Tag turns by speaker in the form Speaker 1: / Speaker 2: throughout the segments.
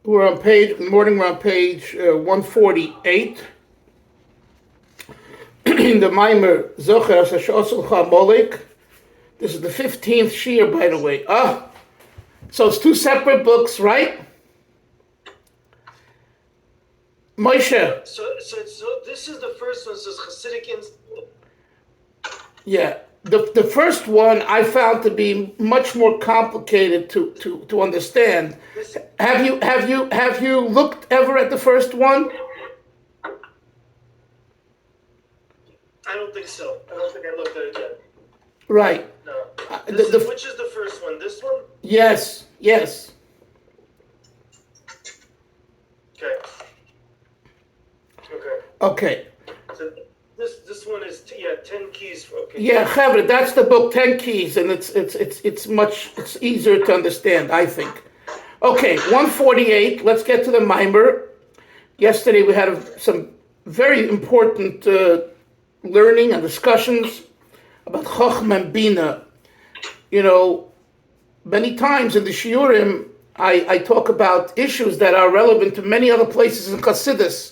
Speaker 1: We're on page, in the morning we're on page 148. In the Maamar Zochor, this is the 15th shiur, by the way. So it's two separate books, right? Moshe.
Speaker 2: So this is the first one. It says Hasidic Institute.
Speaker 1: Yeah. The first one I found to be much more complicated to understand. Have you looked ever at the first one?
Speaker 2: I don't think so. I don't think I looked at it yet.
Speaker 1: Right.
Speaker 2: No. Which is the first one? This one?
Speaker 1: Yes. Okay.
Speaker 2: So this one is 10 keys. Okay.
Speaker 1: Yeah, Chavre, that's the book, 10 Keys, and it's easier to understand, I think. Okay, 148. Let's get to the Maamar. Yesterday we had some very important learning and discussions about chacham and bina. You know, many times in the shiurim, I talk about issues that are relevant to many other places in Chassidus.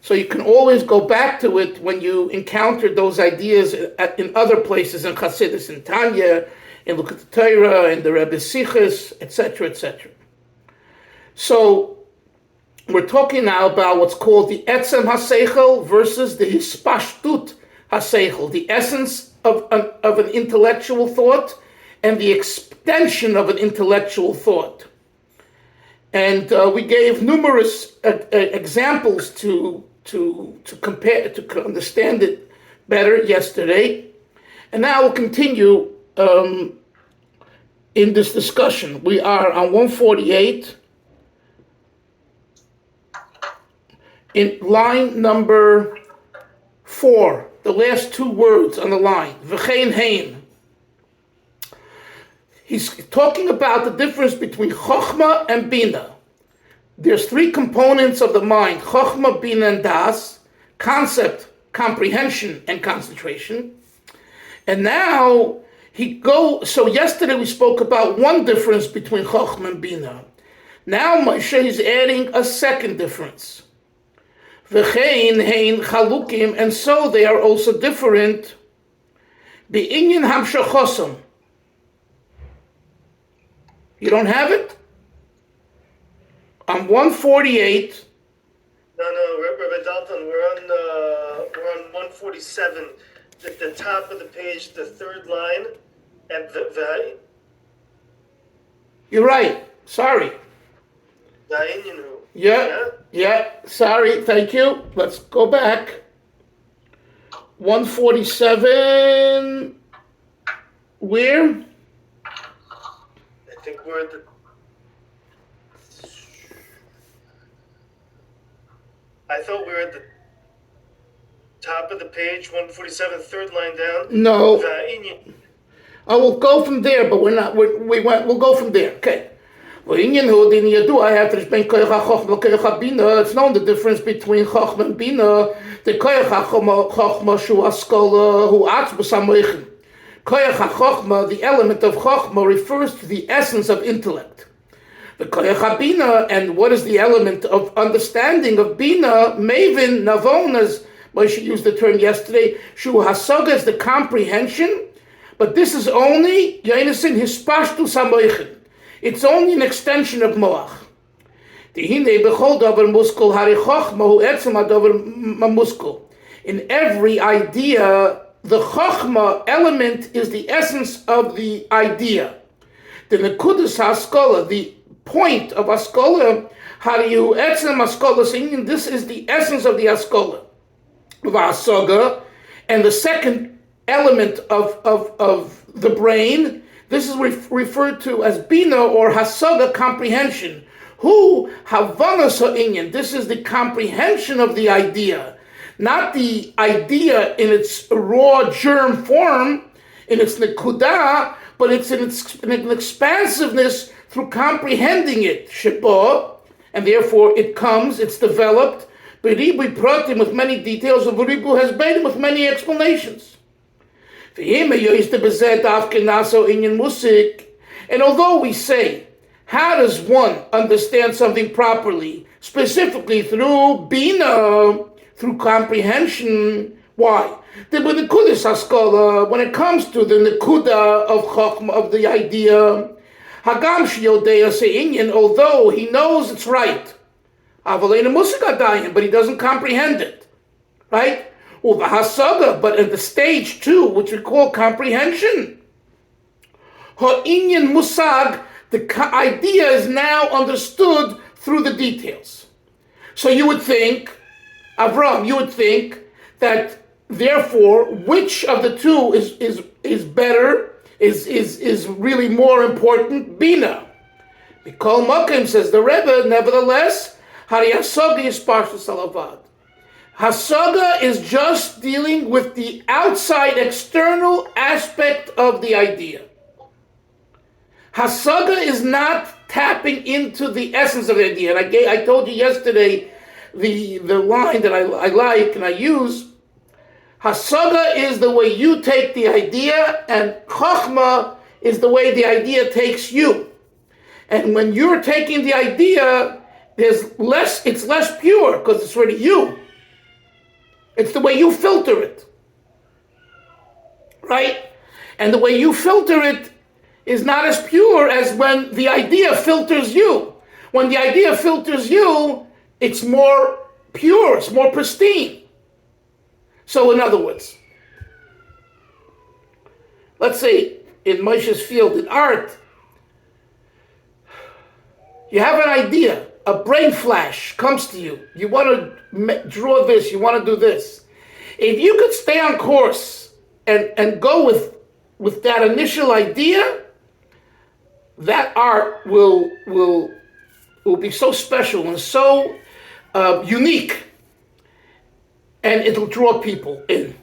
Speaker 1: So you can always go back to it when you encounter those ideas in other places in Chassidus, in Tanya, in Lukat Torah, in the Rebbe's Sichos, etc., etc. So we're talking now about what's called the etzem haseichel versus the hispashtut haseichel, the essence of an intellectual thought and the extension of an intellectual thought. And we gave numerous examples to compare, to understand it better yesterday. And now we'll continue in this discussion. We are on 148 in line number 4, the last two words on the line, v'chein hein. He's talking about the difference between chokhmah and bina. There's three components of the mind, chokhmah, bina, and das, concept, comprehension, and concentration. And now so yesterday we spoke about one difference between chokhmah and bina. Now Moshe is adding a second difference. V'chein hein chalukim, and so they are also different. Be'inyan hamshachosam. You don't have it? On 148.
Speaker 2: No, Rabbi Dalton, we're on 147. At the top of the page, the third line, and the
Speaker 1: You're right. Sorry. Yeah. Sorry. Thank you. Let's go back. 147. Where?
Speaker 2: I think we're at the... I thought we were at the top of the page, 147, third line down.
Speaker 1: No. We'll go from there, but we're not. We'll go from there. Okay. It's known the difference between chacham and bina. The chacham shu askola hu atzbus hamoichin. The element of chachma refers to the essence of intellect. The koyach bina, and what is the element of understanding of bina? Mavin navon, as Moshe used the term yesterday. Shu hasaga is the comprehension, but this is only yainasin hispashtus hamoichin. It's only an extension of moach. In every idea, the chachma element is the essence of the idea. The nekudas haskola, the point of askola, hariyu etzem askola, saying this is the essence of the askola. V'asaga, and the second element of the brain, this is referred to as bina or hasaga, comprehension. Hu havanas ha'inyan, this is the comprehension of the idea. Not the idea in its raw germ form, in its nekudah, but it's in an expansiveness through comprehending it. Sheba, and therefore it's developed. Beribu pratim, with many details, of Beribu has made with many explanations. And although we say How does one understand something properly? Specifically through bina, through comprehension. Why? When it comes to the nekuda of chachma, of the idea, hagam shiyodea se'inyan, although he knows it's right, but he doesn't comprehend it, right? But in the stage 2, which we call comprehension, ha'inyan musag, the idea is now understood through the details. So you would think, Avram, that therefore, which of the two is better, is really more important? Bina. Mikol Makim, says the Rebbe, nevertheless, Hari Hasaga is Parshas Alavad. Hasaga is just dealing with the outside, external aspect of the idea. Hasaga is not tapping into the essence of the idea. And I told you yesterday the line that I like and I use. Hasaga is the way you take the idea, and Chachma is the way the idea takes you. And when you're taking the idea, it's less pure because it's really you. It's the way you filter it. Right? And the way you filter it is not as pure as when the idea filters you. When the idea filters you, it's more pure, it's more pristine. So in other words, let's say in Moshe's field in art, you have an idea, a brain flash comes to you. You want to draw this, you want to do this. If you could stay on course and go with that initial idea, that art will be so special and so unique, and it'll draw people in.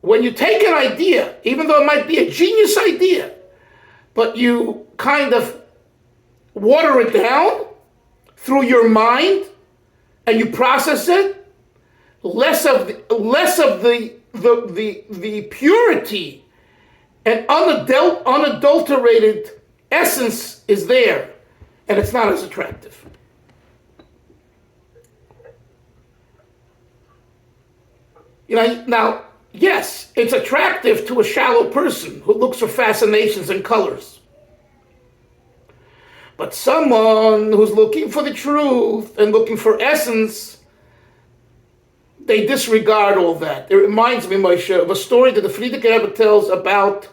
Speaker 1: When you take an idea, even though it might be a genius idea, but you kind of water it down through your mind and you process it, less of the purity and unadulterated essence is there, and it's not as attractive. Now, yes, it's attractive to a shallow person who looks for fascinations and colors. But someone who's looking for the truth and looking for essence, they disregard all that. It reminds me, Moshe, of a story that the Frierdiker Rebbe tells about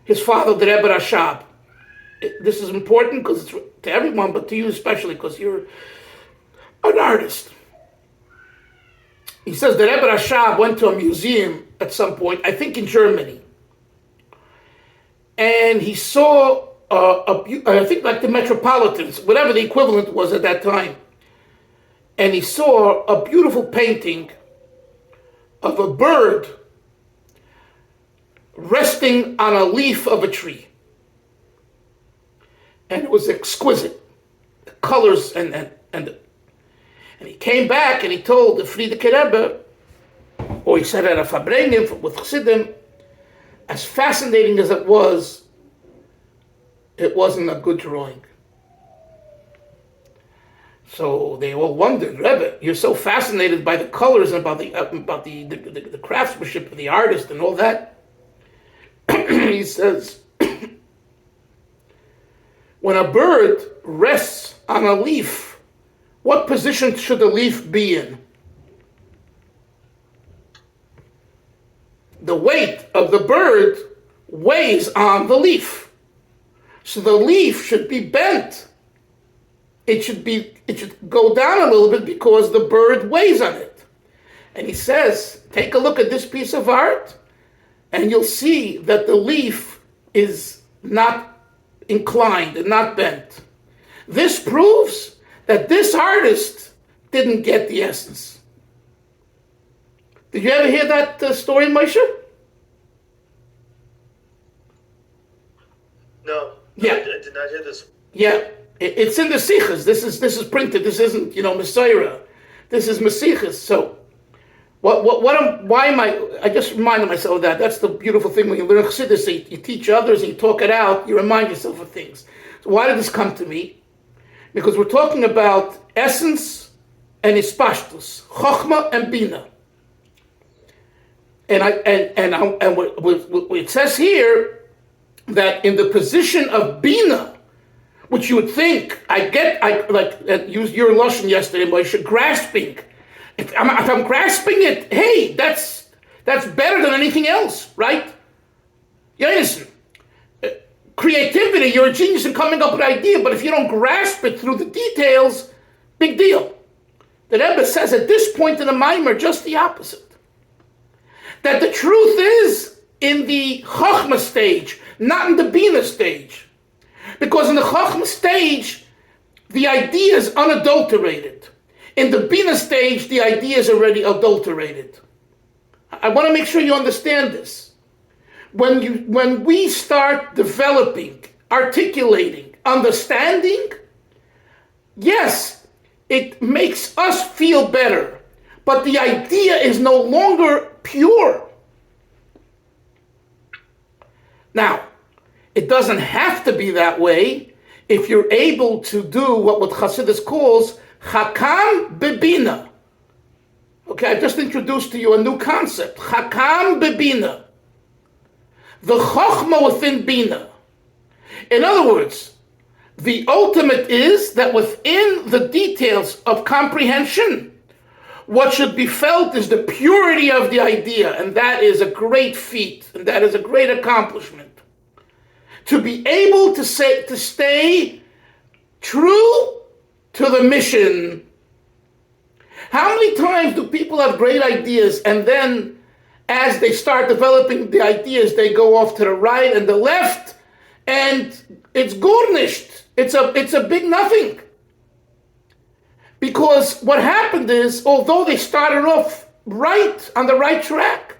Speaker 1: his father, the Rebbe Rashab. This is important because it's to everyone, but to you especially because you're an artist. He says the Rebbe Rashab went to a museum at some point, I think in Germany, and he saw I think like the Metropolitans, whatever the equivalent was at that time, and he saw a beautiful painting of a bird resting on a leaf of a tree, and it was exquisite, the colors and he came back and he told the Frierdiker Rebbe, or he said at a Fabrenim with Chassidim, as fascinating as it wasn't a good drawing. So they all wondered, Rebbe, you're so fascinated by the colors and about the craftsmanship of the artist and all that. He says, when a bird rests on a leaf, what position should the leaf be in? The weight of the bird weighs on the leaf. So the leaf should be bent. It should go down a little bit because the bird weighs on it. And he says, take a look at this piece of art, and you'll see that the leaf is not inclined and not bent. This proves that this artist didn't get the essence. Did you ever hear that story, Moshe?
Speaker 2: No.
Speaker 1: Yeah.
Speaker 2: I did not hear this.
Speaker 1: Yeah. It's in the Sichas. This is printed. This isn't, Messiah. This is Mesichas. So Why am I just reminded myself of that. That's the beautiful thing when you learn Chassidus, you teach others, and you talk it out, you remind yourself of things. So why did this come to me? Because we're talking about essence and ispashtus, chokhmah and bina. And it says here that in the position of bina, which you would think, use your lashon yesterday, Moshe, grasping. If I'm grasping it, hey, that's better than anything else, right? You understand? Creativity, you're a genius in coming up with an idea, but if you don't grasp it through the details, big deal. The Rebbe says at this point in the Maamar just the opposite. That the truth is in the Chochmah stage, not in the Bina stage. Because in the Chochmah stage, the idea is unadulterated. In the Bina stage, the idea is already adulterated. I want to make sure you understand this. When we start developing, articulating, understanding, yes, it makes us feel better, but the idea is no longer pure. Now, it doesn't have to be that way if you're able to do what Chassidus calls chacham bebina. Okay, I just introduced to you a new concept, chacham bebina. The chokhmah within bina. In other words, the ultimate is that within the details of comprehension, what should be felt is the purity of the idea, and that is a great feat, and that is a great accomplishment. To be able to stay true to the mission. How many times do people have great ideas, and then as they start developing the ideas, they go off to the right and the left, and it's garnished. It's a big nothing. Because what happened is, although they started off right, on the right track,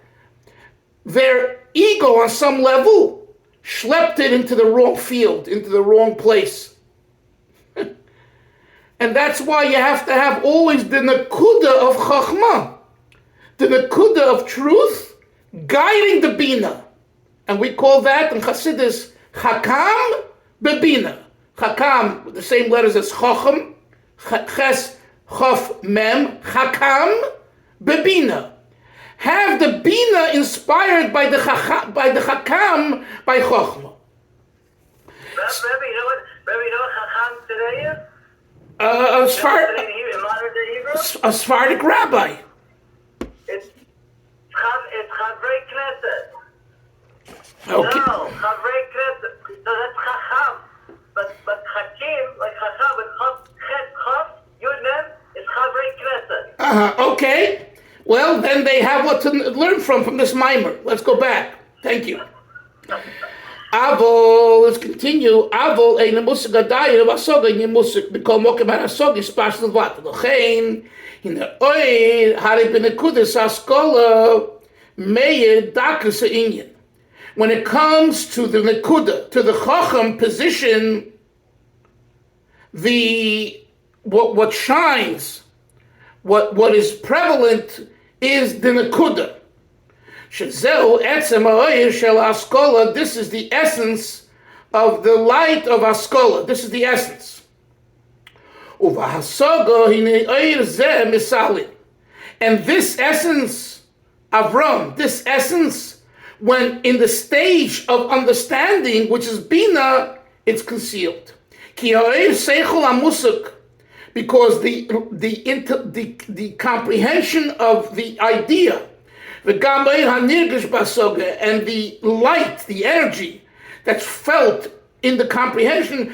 Speaker 1: their ego on some level schlepped it into the wrong field, into the wrong place. And that's why you have to have always the nekuda of chachma, the nekuda of truth, guiding the bina. And we call that in Chassidus chacham bebina. Chacham, with the same letters as chacham, ches, chaf, mem, chacham bebina. Have the bina inspired by the chacham, by chachma.
Speaker 2: Rebbe, you know what chacham today is?
Speaker 1: A Sephardic rabbi.
Speaker 2: It's Chavrei Knesset.
Speaker 1: Okay.
Speaker 2: No, Chavrei Knesset. No, that's Chacham. But Chakim, like Chacham, with Chaf, Yud Mem, is Chavrei Knesset.
Speaker 1: Okay. Well, then they have what to learn from this Maamar. Let's go back. Thank you. Avol, let's continue. Avol ein musik adayin vasoga in musik because mokem harasoga is special vat. Lochein in the oil hari benekudas askola meir dakas inyan. When it comes to the nekuda, to the chacham position, the what shines, what is prevalent is the nekuda. This is the essence of the light of Askola. This is the essence. And this essence, Avram, this essence, when in the stage of understanding, which is Bina, it's concealed. Because the comprehension of the idea, and the light, the energy that's felt in the comprehension,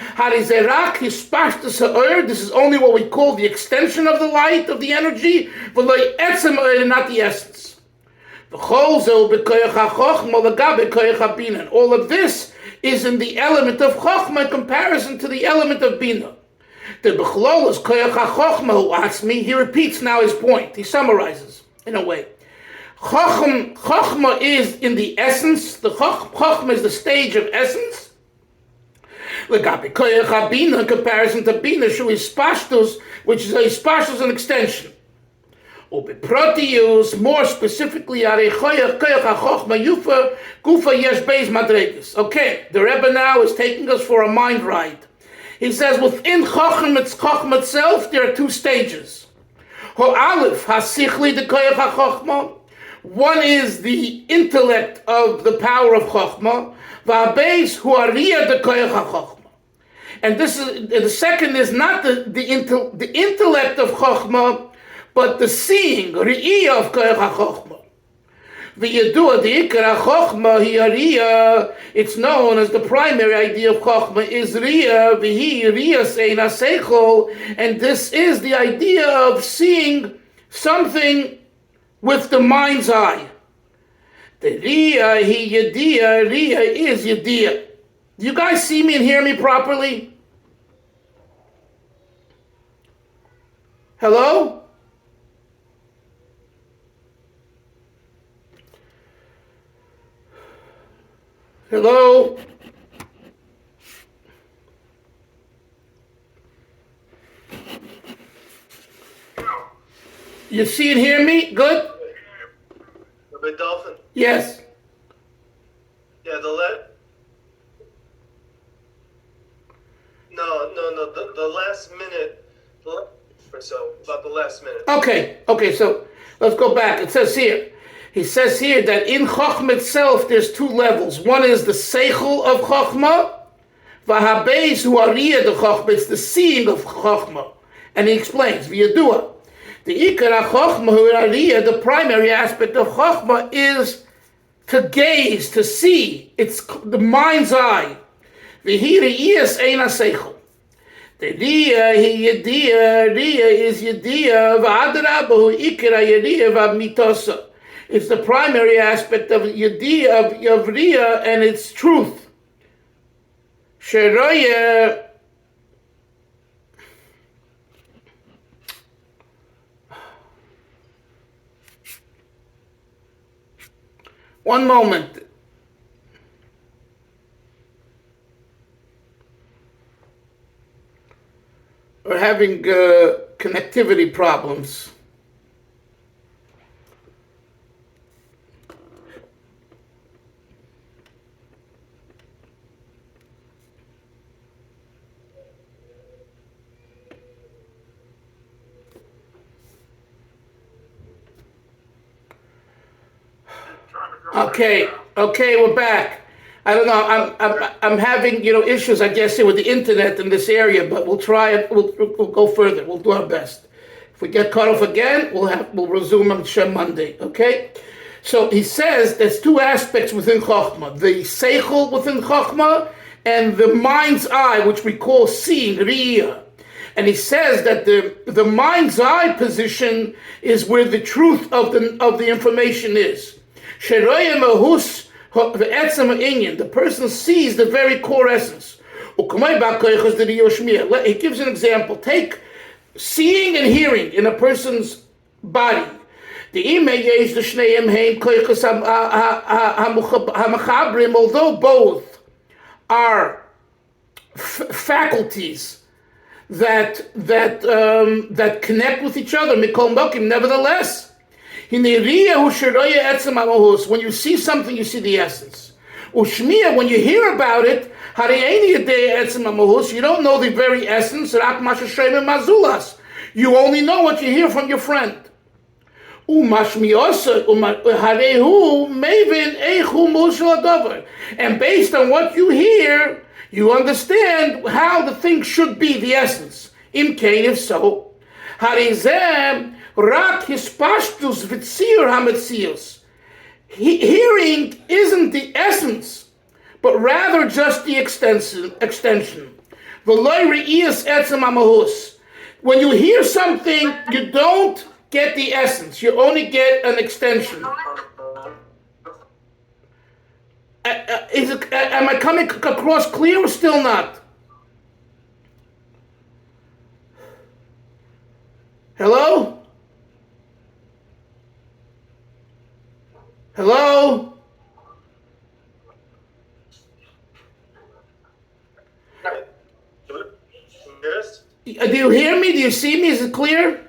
Speaker 1: this is only what we call the extension of the light, of the energy, but not the essence. And all of this is in the element of Chokhmah in comparison to the element of Bina. He repeats now his point. He summarizes in a way. Chachma is in the essence. The Chachma is the stage of essence. In comparison to Bina, which is a spashtus an extension. Proteus, more specifically, okay, the Rebbe now is taking us for a mind ride. He says within chacham itself, there are two stages. One is the intellect of the power of chachma. And the second is not the intellect of chachma, but the seeing, Re'iyah of Koyach HaChochma. V'yadua di'ikar HaChochma hi Riyah. It's known as the primary idea of Chochma is Riyah, v'hi Riyah sein HaSeichel, and this is the idea of seeing something with the mind's eye. The Riyah hi Yediyah, Riyah is Yediyah. Do you guys see me and hear me properly? Hello? Hello? You see and hear me? Good?
Speaker 2: Rabbi Dolphin?
Speaker 1: Yes.
Speaker 2: Yeah, the last minute or so, about the last minute.
Speaker 1: Okay, so let's go back. It says here that in Chochmah itself there's two levels. One is the Seichel of Chochmah, Vahabeis hu Ariyah de Chochmah, it's the seeing of Chochmah. And he explains, V'yadua, the Ikar HaChochmah hu Ariyah, the primary aspect of Chochmah is to gaze, to see. It's the mind's eye. V'hi Re'iyas ein HaSeichel. The Riyah is Yediyah, V'adrabah hu Ikar HaYediyah V'amitosa. It's the primary aspect of Yediyah, of Riyah, and its truth. Sheroyah. One moment. We're having connectivity problems. Okay, we're back. I don't know. I'm having issues, I guess, here with the internet in this area, but we'll try it. We'll go further. We'll do our best. If we get cut off again, we'll resume on Shem Monday. Okay. So he says there's two aspects within Chochmah: the Seichel within Chochmah and the mind's eye, which we call seeing, Riyah. And he says that the mind's eye position is where the truth of the information is. Sheroyah mahus. The person sees the very core essence. He gives an example. Take seeing and hearing in a person's body. Although both are faculties that connect with each other, nevertheless, when you see something, you see the essence. When you hear about it, you don't know the very essence. You only know what you hear from your friend. And based on what you hear, you understand how the thing should be, the essence. If so, hearing isn't the essence, but rather just the extension. When you hear something, you don't get the essence, you only get an extension. Am I coming across clear or still not? Hello? Hello?
Speaker 2: Yes?
Speaker 1: Do you hear me? Do you see me? Is it clear?